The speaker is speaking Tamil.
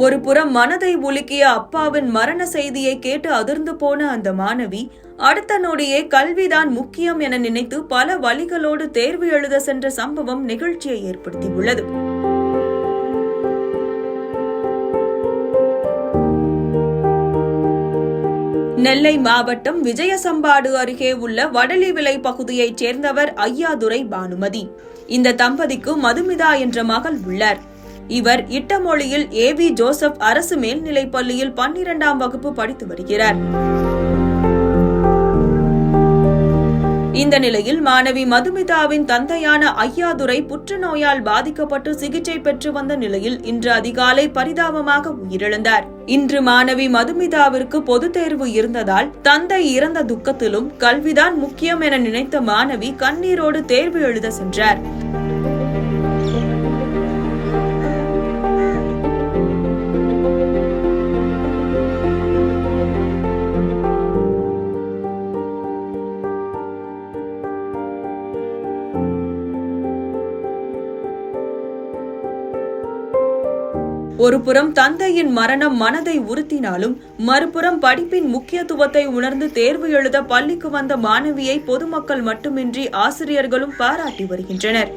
ஒரு புறம் மனதை உலுக்கிய அப்பாவின் மரண செய்தியை கேட்டு அதிர்ந்து போன அந்த மாணவி அடுத்த நொடியே கல்விதான் முக்கியம் என நினைத்து பல வழிகளோடு தேர்வு எழுத சென்ற சம்பவம் நிகழ்ச்சியை ஏற்படுத்தியுள்ளது. நெல்லை மாவட்டம் விஜயசம்பாடு அருகே உள்ள வடலிவிளை பகுதியைச் சேர்ந்தவர் ஐயாதுரை பானுமதி. இந்த தம்பதிக்கு மதுமிதா என்ற மகள் உள்ளார். இவர் இட்டமொழியில் ஏவி ஜோசப் அரசு மேல்நிலைப் பள்ளியில் 12ஆம் வகுப்பு படித்து வருகிறார். இந்த நிலையில் மாணவி மதுமிதாவின் தந்தையான ஐயாதுரை புற்றுநோயால் பாதிக்கப்பட்டு சிகிச்சை பெற்று வந்த நிலையில் இன்று அதிகாலை பரிதாபமாக உயிரிழந்தார். இன்று மாணவி மதுமிதாவிற்கு பொதுத் தேர்வு இருந்ததால் தந்தை இறந்த துக்கத்திலும் கல்விதான் முக்கியம் என நினைத்த மாணவி கண்ணீரோடு தேர்வு எழுத சென்றார். ஒருபுறம் தந்தையின் மரணம் மனதை உறுத்தினாலும் மறுபுறம் படிப்பின் முக்கியத்துவத்தை உணர்ந்து தேர்வு எழுத பள்ளிக்கு வந்த மாணவியை பொதுமக்கள் மட்டுமின்றி ஆசிரியர்களும் பாராட்டி வருகின்றனர்.